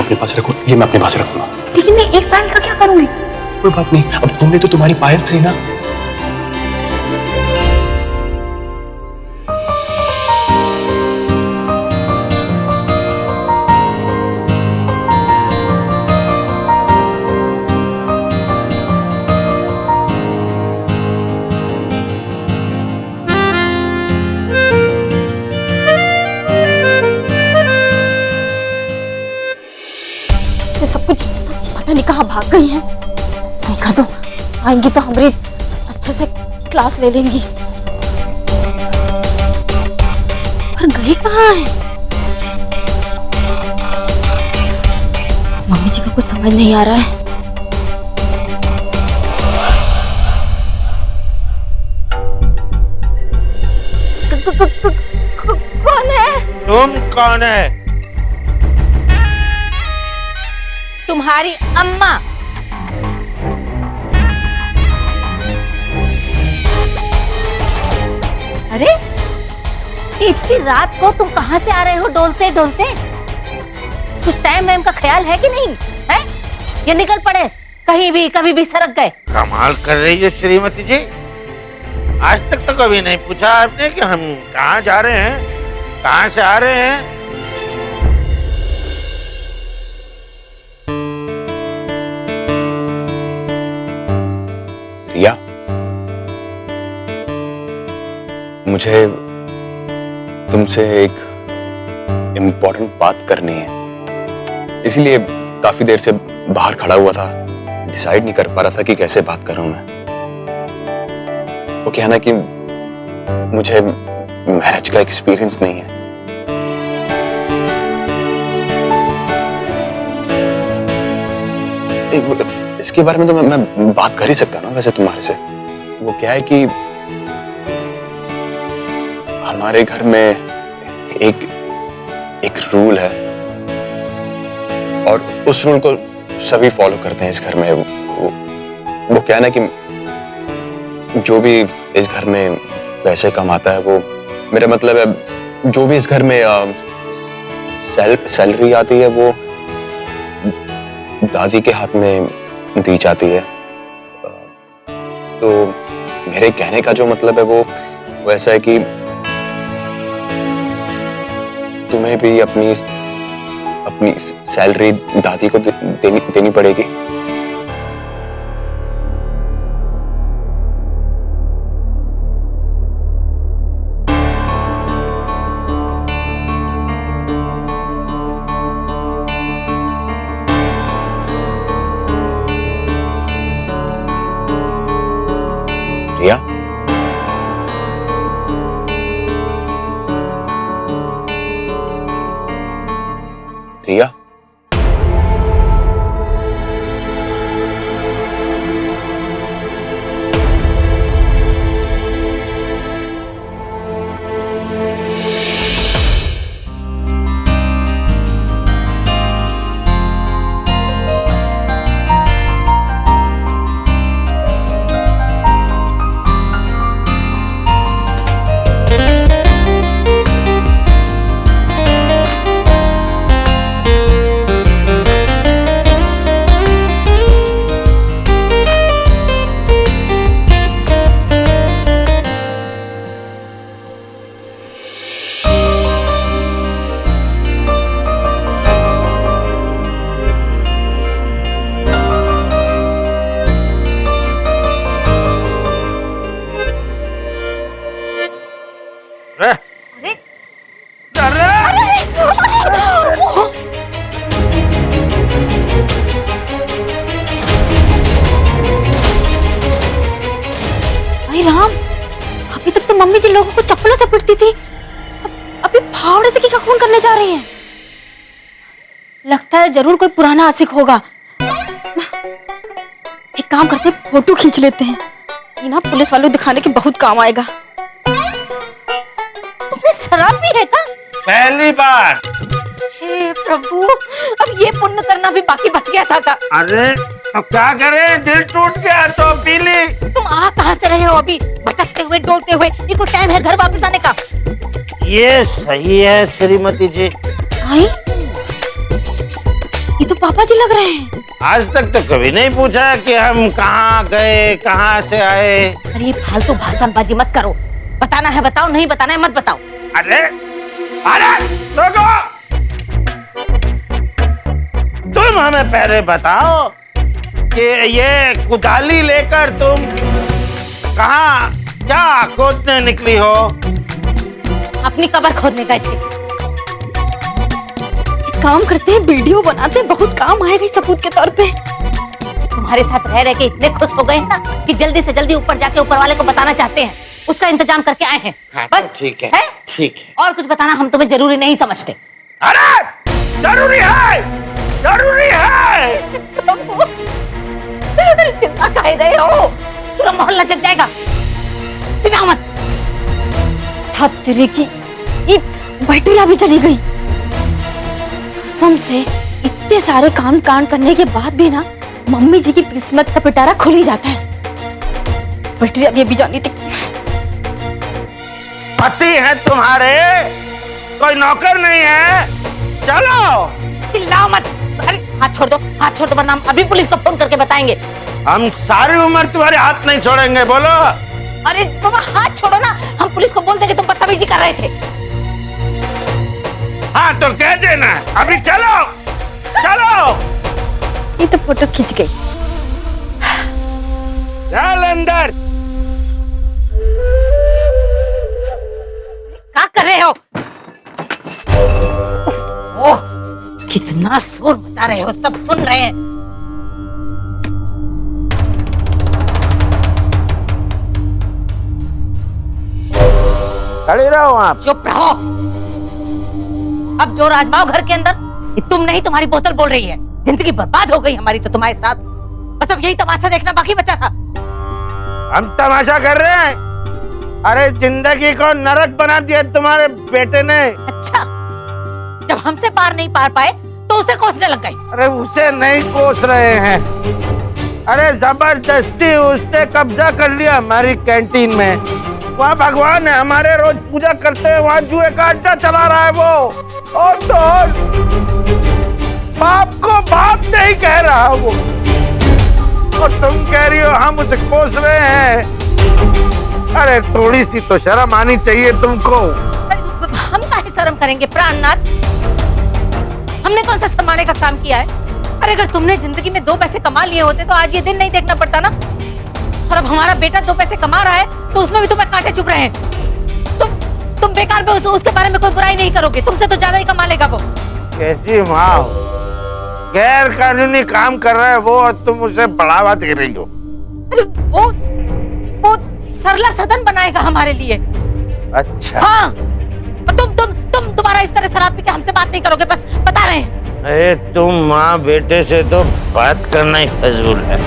अपने पास रखो, ये मैं अपने पास रखूंगा। लेकिन मैं एक पायल का क्या करूंगी? कोई बात नहीं, अब तुमने तो तुम्हारी पायल से ना। सब कुछ पता नहीं कहाँ भाग गई हैं। सही कर दो, आएंगी तो हमारी अच्छे से क्लास ले लेंगी। पर गई कहाँ है? मम्मी जी का कुछ समझ नहीं आ रहा है। कौन है? तुम कौन है? तुम्हारी अम्मा। अरे इतनी रात को तुम कहां से आ रहे हो डोलते डोलते? कुछ टाइम वाइम का ख्याल है कि नहीं है? ये निकल पड़े कहीं भी कभी भी सरक गए। कमाल कर रही हो श्रीमती जी, आज तक तो कभी नहीं पूछा आपने कि हम कहाँ जा रहे हैं, कहाँ से आ रहे हैं। रिया, मुझे तुमसे एक इम्पोर्टेंट बात करनी है, इसीलिए काफी देर से बाहर खड़ा हुआ था। डिसाइड नहीं कर पा रहा था कि कैसे बात करूं मैं। वो क्या है ना कि मुझे मैरिज का एक्सपीरियंस नहीं है। इसके बारे में तो मैं बात कर ही सकता ना वैसे तुम्हारे से। वो क्या है कि हमारे घर में एक रूल है और उस रूल को सभी फॉलो करते हैं इस घर में। वो क्या है ना कि जो भी इस घर में पैसे कमाता है, वो मेरा मतलब है जो भी इस घर में सैलरी आती है वो दादी के हाथ में दी जाती है। तो मेरे कहने का जो मतलब है वो ऐसा है कि तुम्हें भी अपनी सैलरी दादी को देनी पड़ेगी। रिया, रिया, राम, अभी तक तो मम्मी जी लोगों को चप्पलों से पिटती थी, अभी फावड़े से क्या खून करने जा रही हैं? लगता है जरूर कोई पुराना आशिक होगा। एक काम करते हैं, फोटो खींच लेते हैं, ये ना पुलिस वालों को दिखाने के बहुत काम आएगा। तुम्हें शराब भी है क्या? पहली बार। हे प्रभु, अब ये पुण्य करना भी बाकी बच गया था का? अरे अब क्या करें, दिल टूट गया तो पी ली। तुम आ कहाँ से रहे हो अभी, भटकते हुए डोलते हुए? ये कोई टाइम है घर वापस आने का? ये सही है श्रीमती जी। आई? ये तो पापा जी लग रहे हैं। आज तक तो कभी नहीं पूछा कि हम कहाँ गए, कहाँ से आए। अरे ये फालतू भाषणबाजी मत करो। बताना है बताओ, नहीं बताना है मत बताओ। अरे अरे रुको, तुम हमें पहले बताओ कि ये कुदाली लेकर तुम कहाँ क्या खोदने निकली हो? अपनी कब्र खोदने गए थे। एक काम करते हैं, वीडियो बनाते हैं, बहुत काम आएगा सबूत के तौर पे। तुम्हारे साथ रह रह के इतने खुश हो गए हैं ना कि जल्दी से जल्दी ऊपर जाके ऊपर वाले को बताना चाहते हैं। उसका इंतजाम करके आए हैं। हाँ, तो बस ठीक है, ठीक है। और कुछ बताना हम तुम्हें जरूरी नहीं समझते। अरे जरूरी है, जरूरी है। चिल्ला काहे रहे हो? पूरा मोहल्ला जग जाएगा। चिल्लाओ मत। था तेरे की, ये बैटरिया भी चली गई। कसम से इतने सारे काम कांड करने के बाद भी ना मम्मी जी की किस्मत का पिटारा खुल ही जाता है। बैटरिया भी अभी जानी थी। पति है तुम्हारे, कोई नौकर नहीं है। चलो। चिल्लाओ मत। अरे हाथ छोड़ दो, हाथ छोड़ दो, वरना हम अभी पुलिस को फोन करके बताएंगे। हम सारी उम्र तुम्हारे हाथ नहीं छोड़ेंगे। बोलो। अरे बाबा हाथ छोड़ो ना, हम पुलिस को बोल देंगे तुम बदतमीजी कर रहे थे। हाँ तो कह देना। अभी चलो, चलो। ये तो फोटो खिंच गई। चल अंदर। क्या कर रहे हो? ओह, कितना शोर मचा रहे हो, सब सुन रहे हैं। खड़ी रहो आप। चुप रहो। अब जोर आजमाओ घर के अंदर। ये तुम नहीं, तुम्हारी बोतल बोल रही है। जिंदगी बर्बाद हो गई हमारी तो तुम्हारे साथ। बस अब यही तमाशा देखना बाकी बचा था। हम तमाशा कर रहे हैं? अरे जिंदगी को नरक बना दिया तुम्हारे बेटे ने। अच्छा, जब हमसे पार नहीं पार पाए तो उसे कोसने लग गए। अरे उसे नहीं कोस रहे हैं। अरे जबरदस्ती उसने कब्जा कर लिया हमारी कैंटीन में। वहाँ भगवान है हमारे, रोज पूजा करते हैं, वहाँ जुए का अड्डा चला रहा है वो। और तो और बाप को बाप नहीं कह रहा वो। और तुम कह रही हो हम उसे कोस रहे हैं। अरे थोड़ी सी तो शर्म आनी चाहिए तुमको। हम काहे शर्म करेंगे प्राणनाथ? हमने कौन सा शर्माने का काम किया है? अरे अगर तुमने जिंदगी में 2 पैसे कमा लिए होते तो आज ये दिन नहीं देखना पड़ता ना। और अब हमारा बेटा 2 पैसे कमा रहा है तो उसमें भी तुम्हें कांटे चुभ रहे हैं। तुम बेकार में उसके बारे में कोई बुराई नहीं करोगे। तुमसे तो ज्यादा ही कमा लेगा वो। कैसी माँ हो? गैर कानूनी काम कर रहा है वो और तुम उसे बढ़ावा दे रही हो। अरे वो सरला सदन बनाएगा हमारे लिए। अच्छा। हाँ, तुम्हारा इस तरह शराब पी के हमसे बात नहीं करोगे, बस बता रहे हैं। अरे तुम माँ बेटे से तो बात करना ही फजूल है।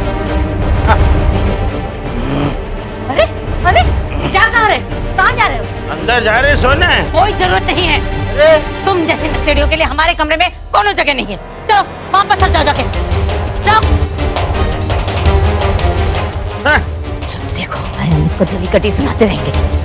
अरे अरे जा कहाँ रहे? कहाँ जा रहे हो? अंदर जा रहे सोने? कोई जरूरत नहीं है। अरे तुम जैसे नशेड़ियों के लिए हमारे कमरे में कोनो जगह नहीं है। चलो वापस जाओ, जाके जाओ। हाँ। जब देखो हमारे अमित को जली कटी सुनाते रहेंगे।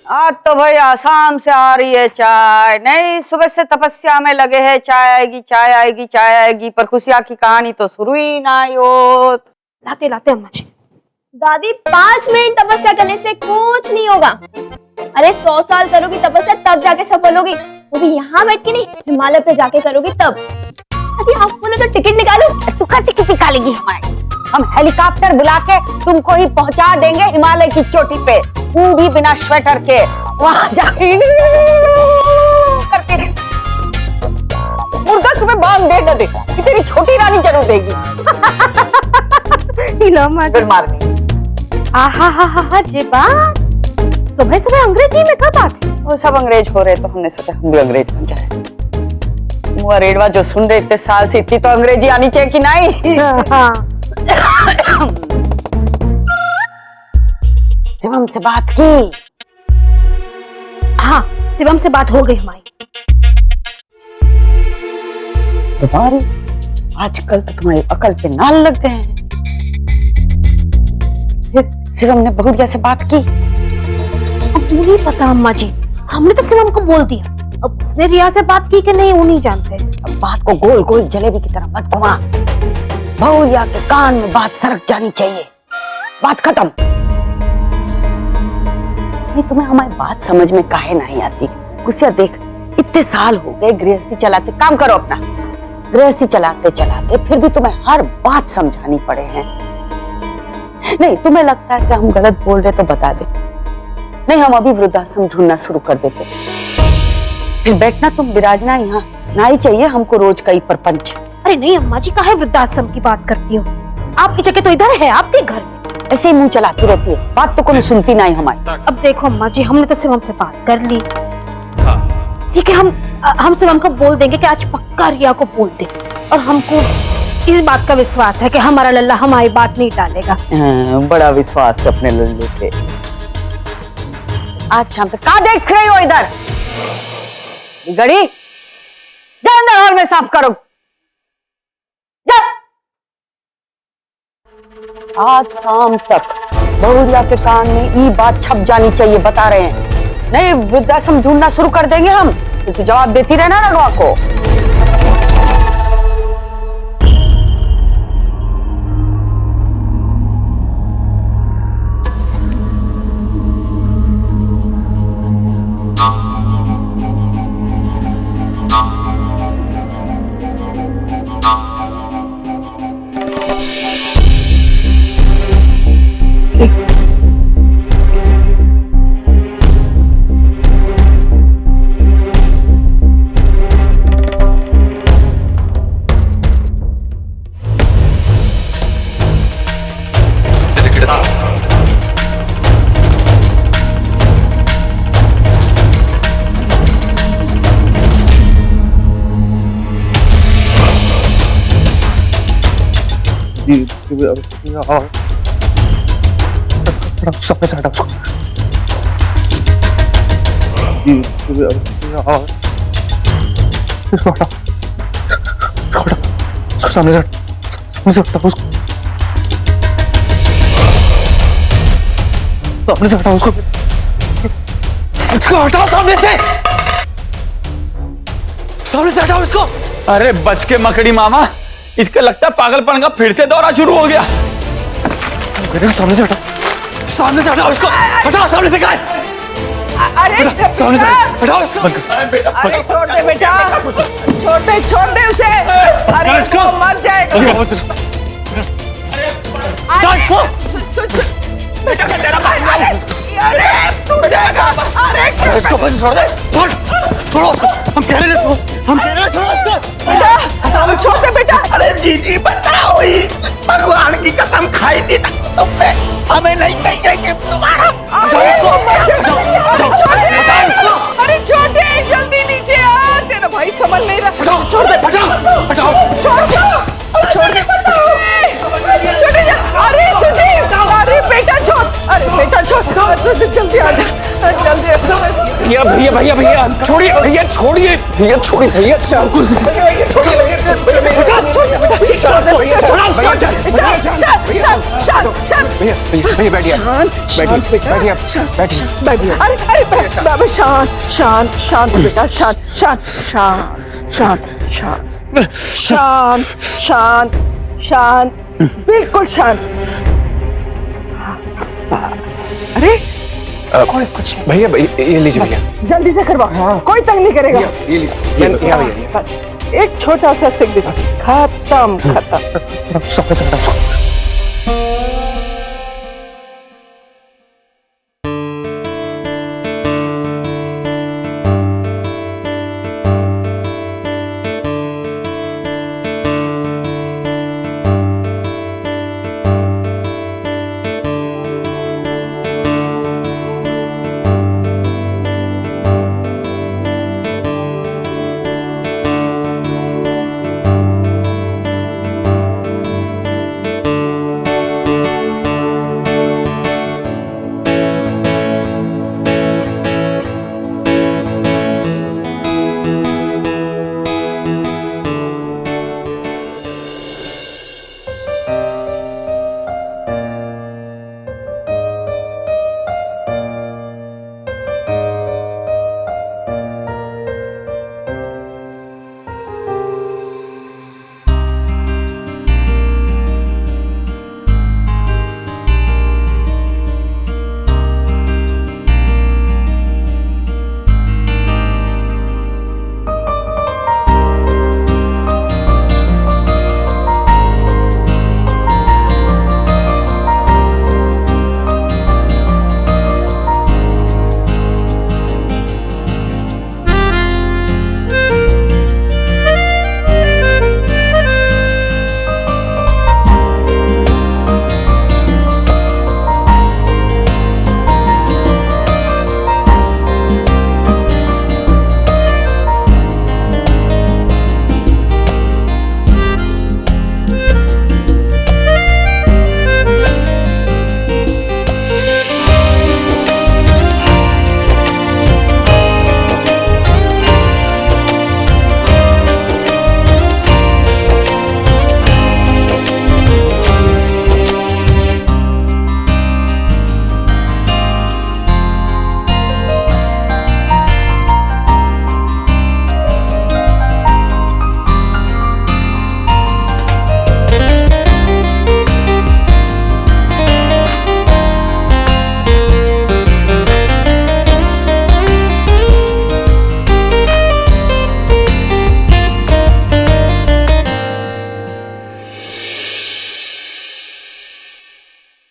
आज तो भाई आसाम से आ रही है चाय। नहीं, सुबह से तपस्या में लगे हैं, चाय आएगी चाय आएगी चाय आएगी, पर खुशिया की कहानी तो शुरू ही ना हो। लाते लाते अम्मा जी। दादी 5 मिनट तपस्या करने से कुछ नहीं होगा। अरे 100 साल करोगी तपस्या तब जाके सफल होगी। वो भी यहाँ बैठ के नहीं, हिमालय पे जाके करोगी तब। दादी आप बोलो तो टिकट निकालो। तू का टिकट निकालेगी हमारी? हम हेलीकॉप्टर बुला के तुमको ही पहुंचा देंगे हिमालय की चोटी पे, वो भी बिना स्वेटर के। वहां जाके करके मुर्गा सुबह बांध दे न दे कि तेरी छोटी रानी जरूर देगी। फिर मारनी। आहा हा हा हा जे बात। सुबह सुबह अंग्रेजी में क्या बात है? वो सब अंग्रेज हो रहे तो हमने सोचा हम भी अंग्रेज बन जाए। मुआ रेडवा जो सुन रहे इतने साल से, इतनी तो अंग्रेजी आनी चाहिए कि नहीं? हाँ। शिवम से बात की? हाँ, शिवम से बात हो गई हमारी। तुम्हारी आजकल तो तुम्हारी अकल पे नाल लग गए हैं। फिर शिवम ने बहुरिया से बात की? अब नहीं पता अम्मा जी, हमने तो शिवम को बोल दिया। अब उसने रिया से बात की कि नहीं वो नहीं जानते। अब बात को गोल गोल जलेबी की तरह मत घुमा। बहुरिया के कान में बात सरक जानी चाहिए। बात खत्म। नहीं तुम्हें हमारी बात समझ में काहे नहीं आती? गुस्सा देख, इतने साल हो गए गृहस्थी चलाते, काम करो अपना। गृहस्थी चलाते चलाते फिर भी तुम्हें हर बात समझानी पड़े हैं। नहीं तुम्हें लगता है कि हम गलत बोल रहे तो बता दे, नहीं हम अभी वृद्धाश्रम ढूंढना शुरू कर देते। फिर बैठना तुम विराजना यहाँ ना ही चाहिए हमको रोज कई परपंच। अरे नहीं अम्मा जी, काहे वृद्धाश्रम की बात करती हो? आपकी जगह तो इधर है, आपके घर में। ऐसे ही मुंह चलाती रहती है, बात तो कोई सुनती नहीं हमारी। अब देखो अम्मा जी, हमने तो शिवम से बात कर ली। ठीक है, हम शिवम को बोल देंगे कि आज पक्का रिया को बोल दे, और हमको इस बात का विश्वास है कि हमारा लल्ला हमारी बात नहीं टालेगा। बड़ा विश्वास है अपने लल्ले पे। आज शाम तक क्या देख रही हो इधर? गड़ी जा अंदर हॉल में साफ करो। जा। आज शाम तक बहुरिया के कान में ये बात छप जानी चाहिए, बता रहे हैं। नहीं वृद्धाश्रम ढूंढना शुरू कर देंगे हम, क्योंकि जवाब देती रहना रघुआ को। सामने से हटा उसको। इसको हटा, उसको सामने से हटा उसको। सामने से हटा उसको। उसको हटाओ सामने से। सामने से हटाओ इसको। अरे बच के मकड़ी मामा, इसका लगता है पागलपन का फिर से दौरा शुरू हो गया। सामने से हटाओ, सामने से हटाओ इसको। हटाओ सामने से। काय अरे सामने से हटाओ इसको। अरे छोड़ दे बेटा, छोड़ दे उसे। अरे इसको मर जाएगा। बेटा मैं तेरा भाई। अरे टूट जाएगा। अरे इसको बस छोड़ दे। छोड़ो उसको। हम कह रहे हैं छोड़ो उसको। बेटा छोड़ दे बेटा। अरे जीजी बताओ, भगवान की कसम खाई थी तुमने, हमें नहीं चाहिए गिफ्ट तुम्हारा। अरे छोटे जल्दी नीचे आ, तेरा भाई संभल नहीं रहा। छोड़ दे, हटाओ। छोड़ दे छोटे जा। अरे सुजीव, अरे बेटा छोड़। अरे बेटा छोड़, जल्दी आ जा, जल्दी। भैया छोड़िए, भैया छोड़िए, भैया छोड़िए, भैया शांत बेटा, शांत, बिल्कुल शांत। अरे कोई कुछ नहीं। भैया ये लीजिए भैया। जल्दी से करवा, कोई तंग नहीं करेगा। ये लीजिए। बस एक छोटा सा सिग्नेचर। खत्म। सामने से हटाओ।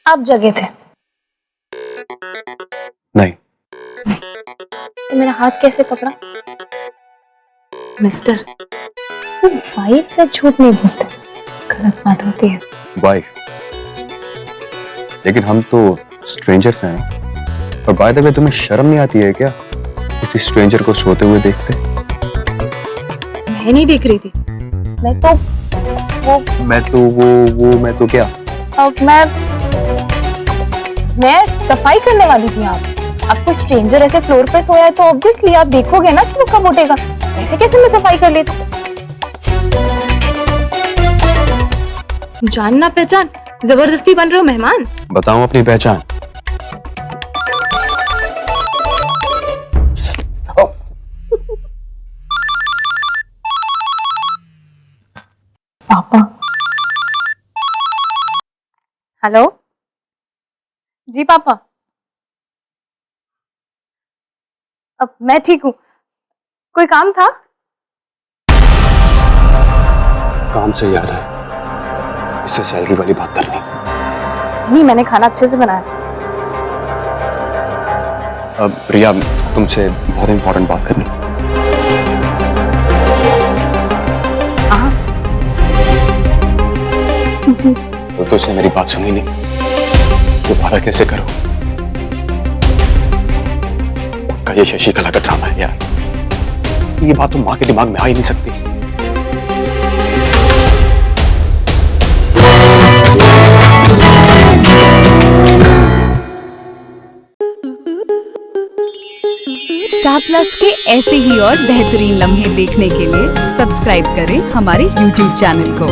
आप जगे थे? नहीं। तो मेरा हाथ कैसे पकड़ा? मिस्टर, वाइफ से झूठ नहीं बोलते, गलत बात होती है। वाइफ? लेकिन हम तो स्ट्रेंजर्स हैं ना। और बाय द वे, तुम्हें शर्म नहीं आती है क्या किसी स्ट्रेंजर को सोते हुए देखते? मैं नहीं देख रही थी, मैं तो मैं तो क्या? अब मैं सफाई करने वाली थी। आप कोई स्ट्रेंजर ऐसे फ्लोर पे सोया है तो ऑब्वियसली आप देखोगे ना कि वो कब उठेगा। ऐसे कैसे मैं सफाई कर लेती? जानना पहचान, जबरदस्ती बन रहे हो मेहमान। बताऊं अपनी पहचान? पापा। हेलो जी पापा। अब मैं ठीक हूँ। कोई काम था? काम से याद है, इससे सैलरी वाली बात करनी। नहीं, मैंने खाना अच्छे से बनाया। अब प्रिया, तुमसे बहुत इंपॉर्टेंट बात करनी। हाँ जी। तो उसने मेरी बात सुनी नहीं, दोबारा कैसे करो? पक्का ये शशि कला का ड्रामा है यार। ये बात तो माँ के दिमाग में आ ही नहीं सकती। स्टार प्लस के ऐसे ही और बेहतरीन लम्हे देखने के लिए सब्सक्राइब करें हमारे YouTube चैनल को।